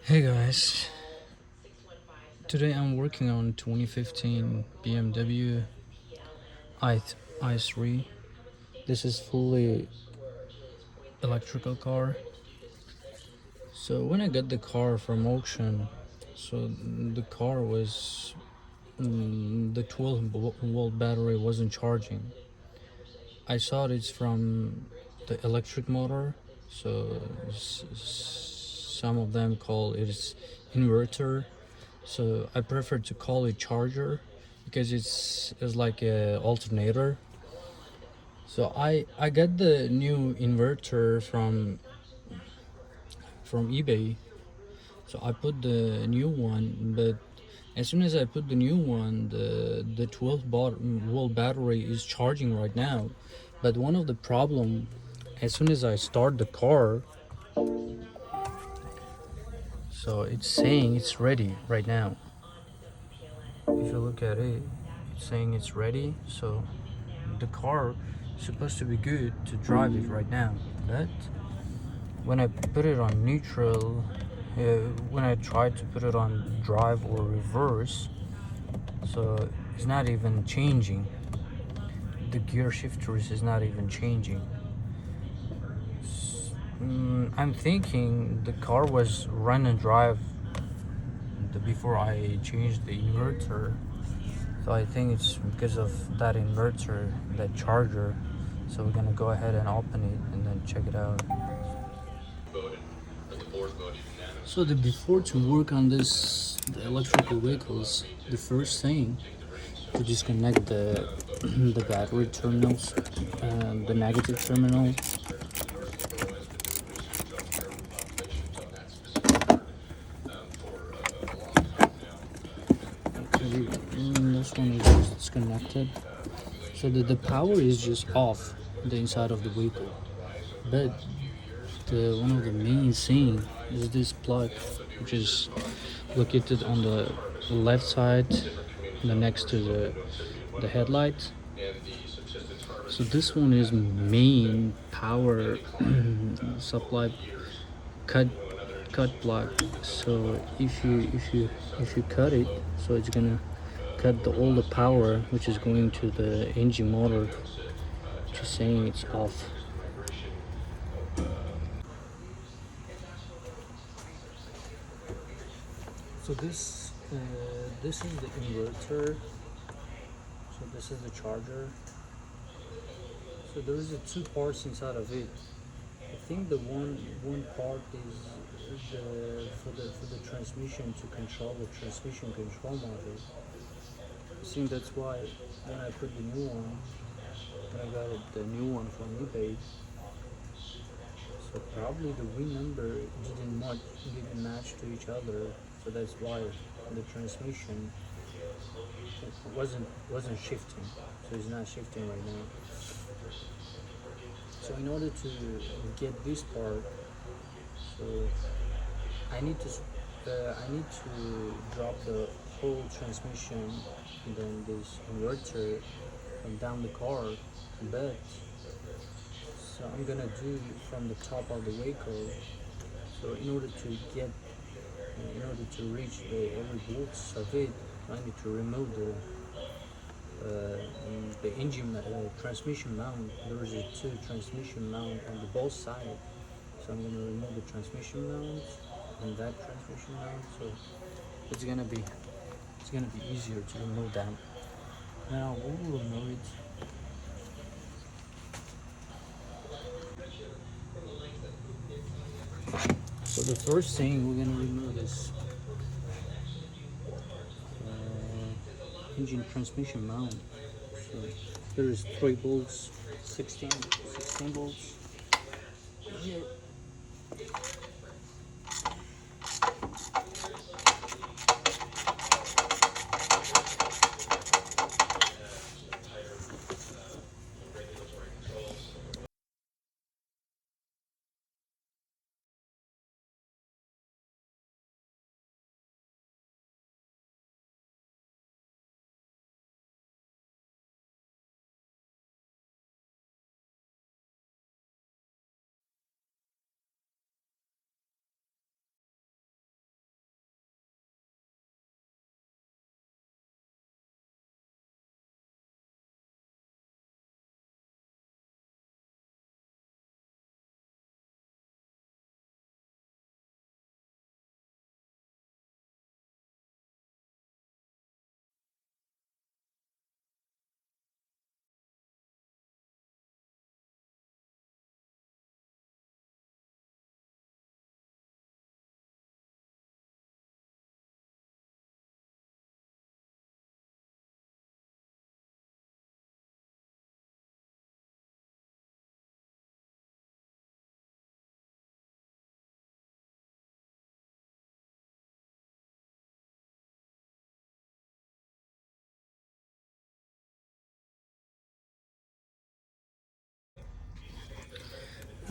Hey guys, today I'm working on 2015 BMW i3. This is fully electrical car. So when I got the car from auction, so the car was the 12-volt battery wasn't charging. I saw it's from the electric motor, so some of them call it inverter. So I prefer to call it charger because it's like a alternator. So I got the new inverter from eBay. So I put the new one, but as soon as I put the new one, the 12-volt battery is charging right now. But one of the problem, as soon as I start the car, so it's saying it's ready right now. If you look at it, it's saying it's ready. So the car is supposed to be good to drive it right now, but when I put it on neutral, when I try to put it on drive or reverse, so it's not even changing. The gear shifters is not even changing. I'm thinking the car was run and drive before I changed the inverter. So I think it's because of that inverter, that charger. So we're gonna go ahead and open it and then check it out. So before to work on the electrical vehicles, the first thing to disconnect the battery terminals and the negative terminal. Okay, this one is just disconnected. So the power is just off the inside of the vehicle, but one of the main thing is this plug, which is located on the left side, next to the headlight. So this one is main power supply cut plug. So if you cut it, so it's gonna cut all the power which is going to the engine motor, just saying it's off. So this is the inverter. So this is the charger. So there is two parts inside of it. I think the one part is for the transmission, to control the transmission control module. I think that's why when I put the new one, when I got the new one from eBay, so probably the VIN number didn't match to each other. So that's why the transmission wasn't shifting. So it's not shifting right now. So in order to get this part, so I need to drop the whole transmission and then this inverter and down the car, but so I'm gonna do it from the top of the vehicle. So in order to reach every volts of it, I need to remove the engine transmission mount. There is two transmission mount on the both sides. So I'm gonna remove the transmission mount and that transmission mount. So it's gonna be easier to remove that. Now we will remove it. So the first thing we're gonna remove is engine transmission mount. So there is 3 bolts, 16 bolts here.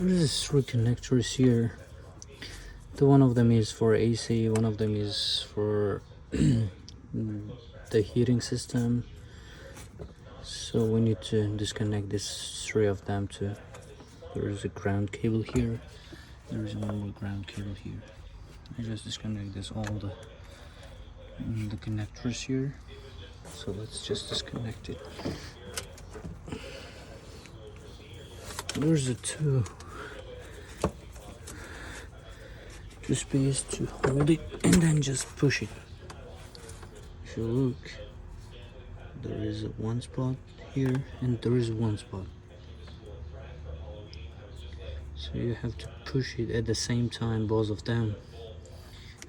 There's 3 connectors here. One of them is for AC, one of them is for the heating system. So we need to disconnect these 3 of them too. There is a ground cable here. There is one more ground cable here. I just disconnect the connectors here. So let's just disconnect it. There's a two space to hold it and then just push it. If you look, there is one spot here and there is one spot. So you have to push it at the same time, both of them,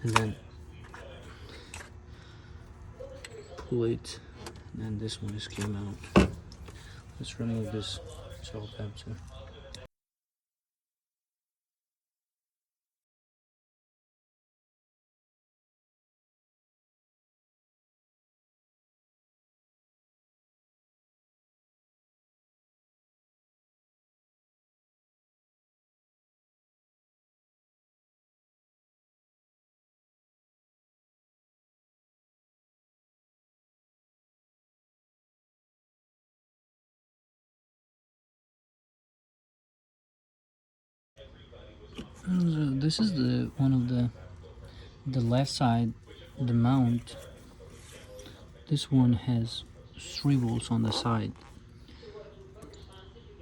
and then pull it, and then this one just came out. Let's remove this cell tab too. This is the one of the left side, the mount. This one has 3 volts on the side.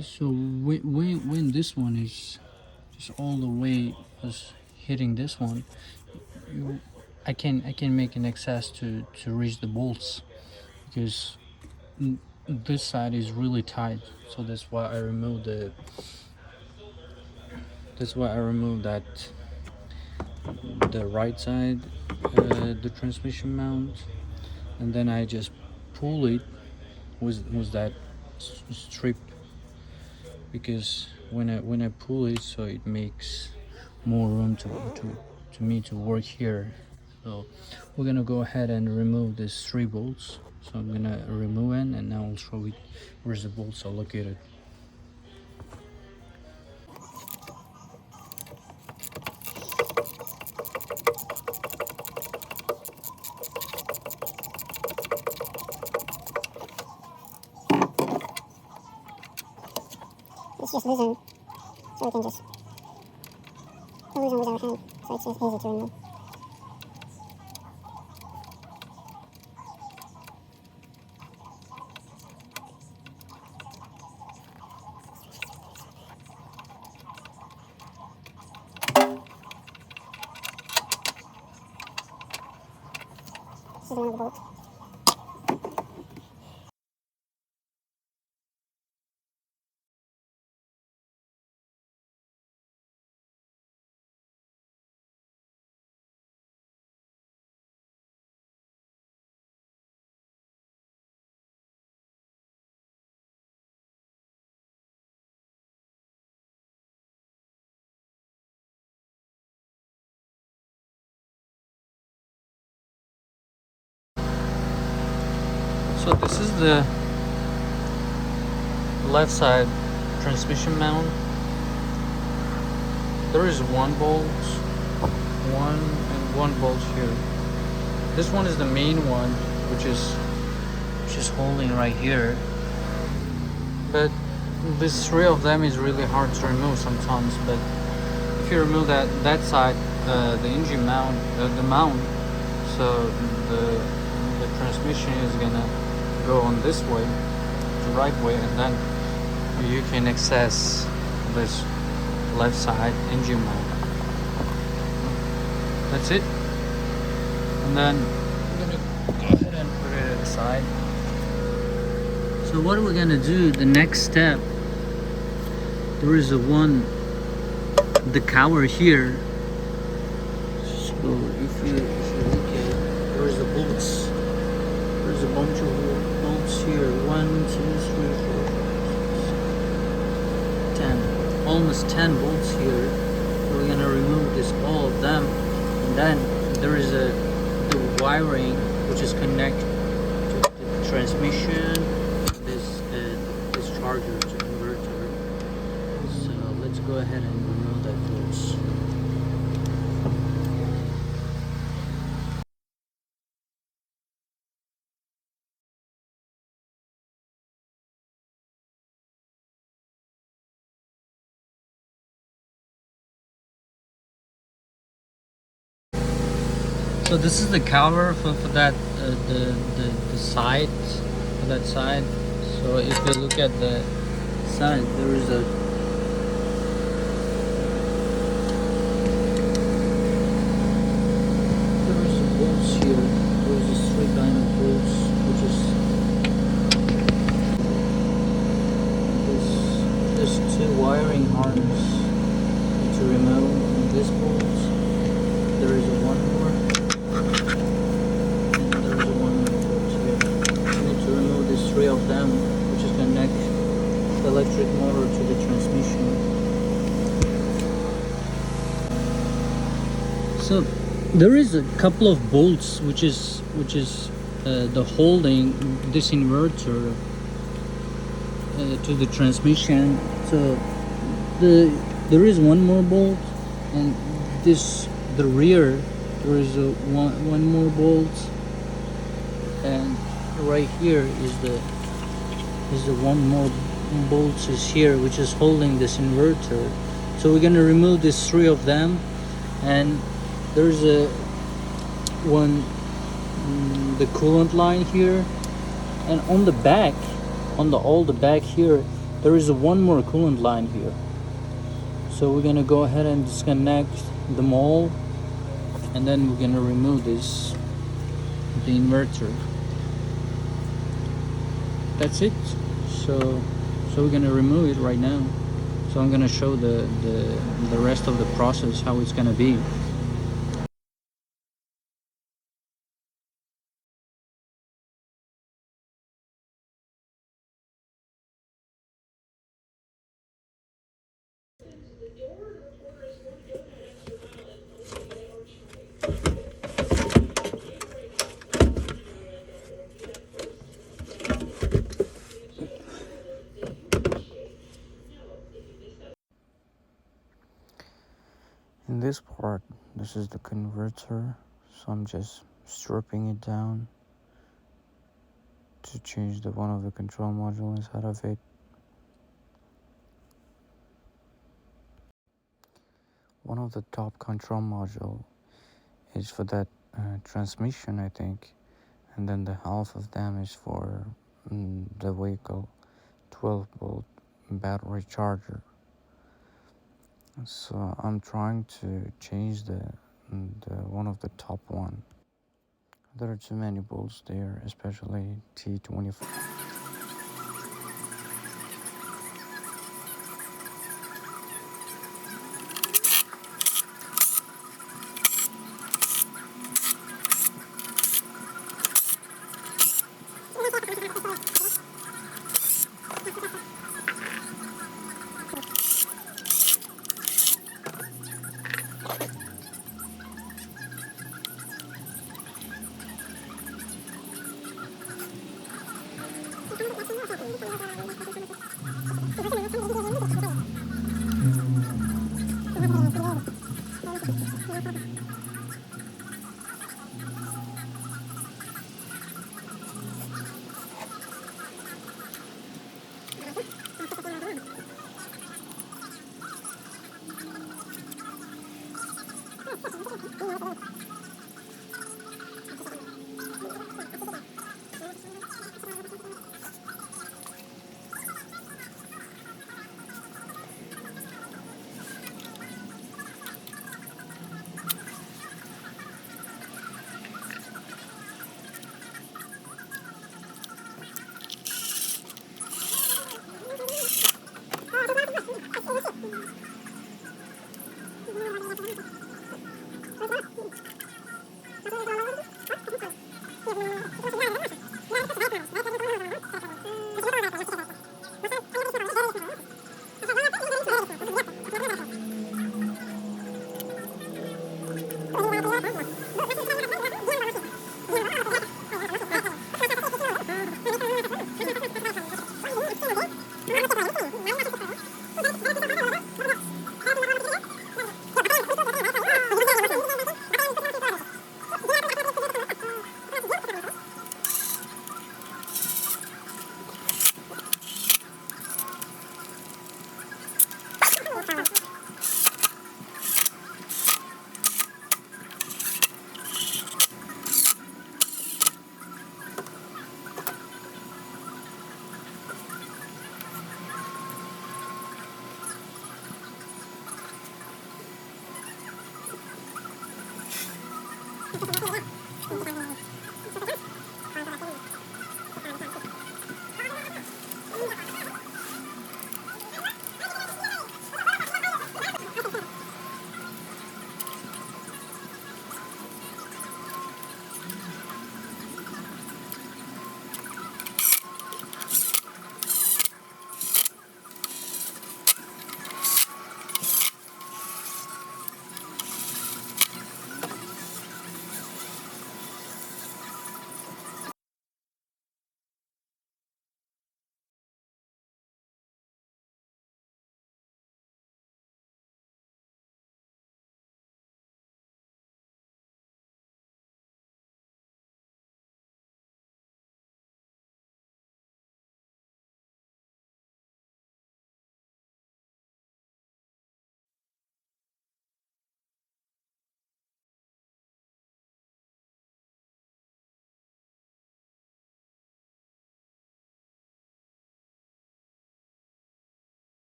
So when this one is just all the way just hitting this one, I can make an access to reach the bolts, because this side is really tight. So that's why I removed that the right side, the transmission mount, and then I just pull it with that strip, because when I pull it, so it makes more room to me to work here. So we're gonna go ahead and remove these 3 bolts. So I'm gonna remove it, and now I'll show it where the bolts are located. It's just loosen, so we can just loosen with our hand, so it's just easy to remove. This is another bolt. So this is the left side transmission mount. There is 1 bolt, 1 bolt here. This one is the main one, which is holding right here. But these 3 of them is really hard to remove sometimes. But if you remove that side, the engine mount, the mount, so the transmission is gonna go on this way, the right way, and then you can access this left side engine mount. That's it. And then I'm gonna go ahead and put it aside. So what we're gonna do, the next step, there is the cover here. So if you look at it, there is the bolts. There's a bunch of bolts here. 1, 2, 3, 4, 5, 6, 10. Almost 10 bolts here. We're gonna remove all of them, and then there is the wiring which is connected to the transmission, this charger to inverter. So let's go go ahead and remove that fuse. So this is the cover for that the side, for that side. So if you look at the side, there is a bolts here. There is a 3 kind of bolts, which is there's 2 wiring harness to remove. And this bolts, there is a one more. There's one bolt here. You need to remove these 3 of them, which is connect the electric motor to the transmission. So there is a couple of bolts which is the holding this inverter to the transmission. So there is one more bolt, and the rear there is a one more bolt, and right here is the one more bolt is here, which is holding this inverter. So we're gonna remove these 3 of them, and there's a the coolant line here, and on the back, all the back here, there is a one more coolant line here. So we're gonna go ahead and disconnect them all, and then we're gonna remove the inverter. That's it. So we're gonna remove it right now. So I'm gonna show the rest of the process, how it's gonna be. In this part, this is the converter, so I'm just stripping it down to change one of the control module inside of it. One of the top control module is for that transmission, I think, and then the half of them is for the vehicle 12-volt battery charger. So I'm trying to change the one of the top one. There are too many bolts there, especially T25.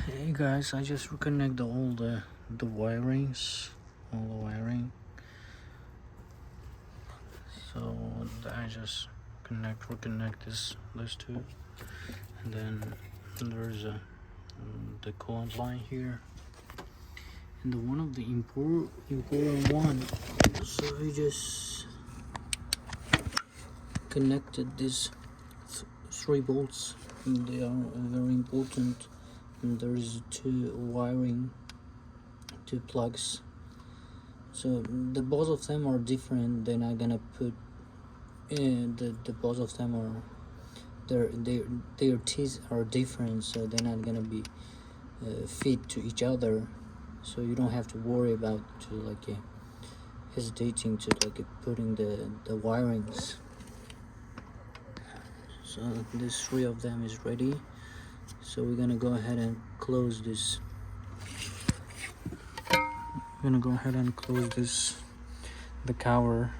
Hey guys, I just reconnect all the wirings, all the wiring. So I just reconnect these two, and then there's the cold line here, and the one of the important one. So I just connected these 3 bolts, and they are very important. And there is 2 plugs. So the both of them are different. They're not gonna put the both of them are their teeth are different, so they're not gonna be fit to each other. So you don't have to worry about hesitating to putting the wirings. So this 3 of them is ready. So we're gonna go ahead and close this. The cover.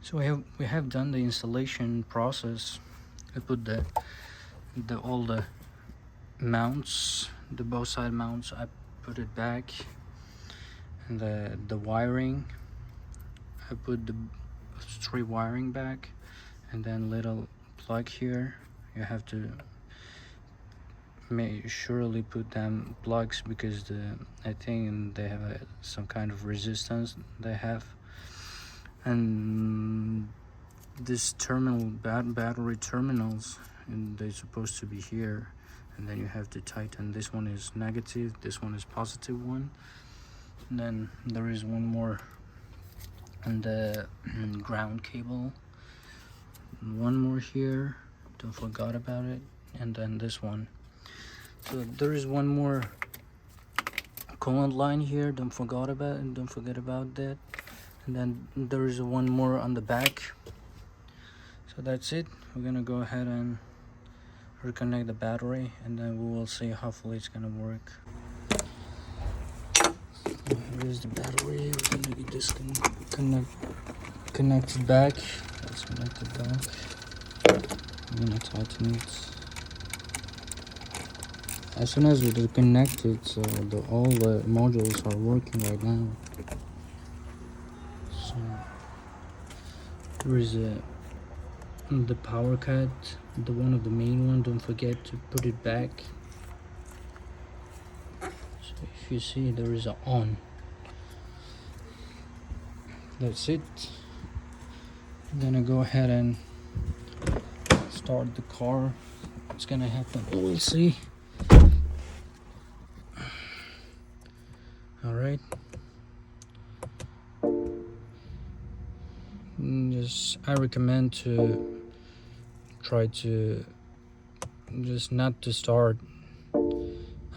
So we have done the installation process. I put all the mounts, the both side mounts. I put it back, and the wiring. I put the 3 wiring back, and then little plug here. You have to surely put them plugs, because I think they have some kind of resistance they have. And this battery terminals, and they're supposed to be here, and then you have to tighten. This one is negative, this one is positive one, and then there is one more, and the ground cable, one more here, don't forget about it, and then this one. So there is one more command line here, don't forget about that. And then there is one more on the back. So that's it. We're gonna go ahead and reconnect the battery, and then we will see. Hopefully it's gonna work. Here's the battery. We're gonna get this connected back. Let's connect it back. I'm gonna tighten it. As soon as we connect it, all the modules are working right now. So there is the power cut, the one of the main one. Don't forget to put it back. So if you see, there is a on. That's it. I'm gonna go ahead and start the car. What's gonna happen, we'll see. All right. I recommend to try to just not to start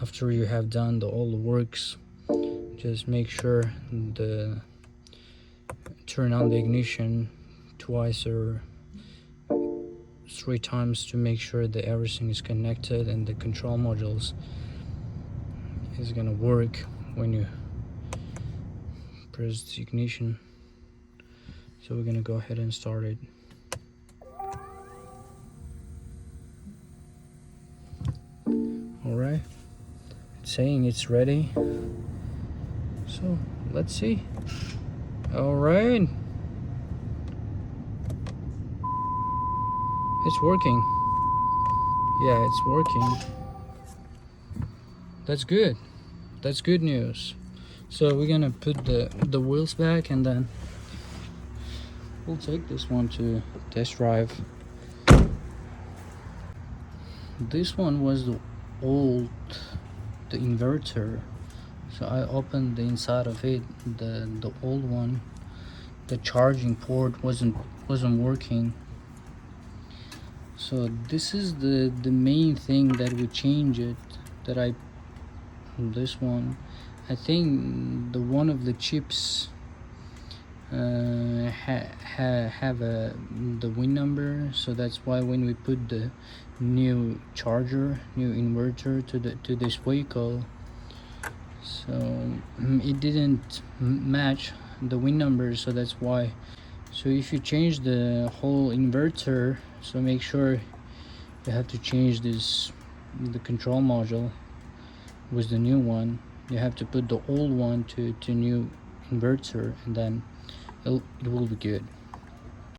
after you have done all the works. Just make sure turn on the ignition twice or 3 times to make sure that everything is connected and the control modules is gonna work when you press the ignition. So we're gonna go ahead and start it. Alright, it's saying it's ready. So let's see. Alright. It's working. Yeah, it's working. That's good. That's good news. So we're gonna put the wheels back and then we'll take this one to test drive. This one was the inverter. So I opened the inside of it, the old one. The charging port wasn't working. So this is the main thing that we change it. This one, I think the one of the chips have the win number, so that's why when we put the new inverter to this vehicle, so it didn't match the win number, so that's why. So if you change the whole inverter, so make sure you have to change the control module with the new one. You have to put the old one to new inverter, and then it will be good.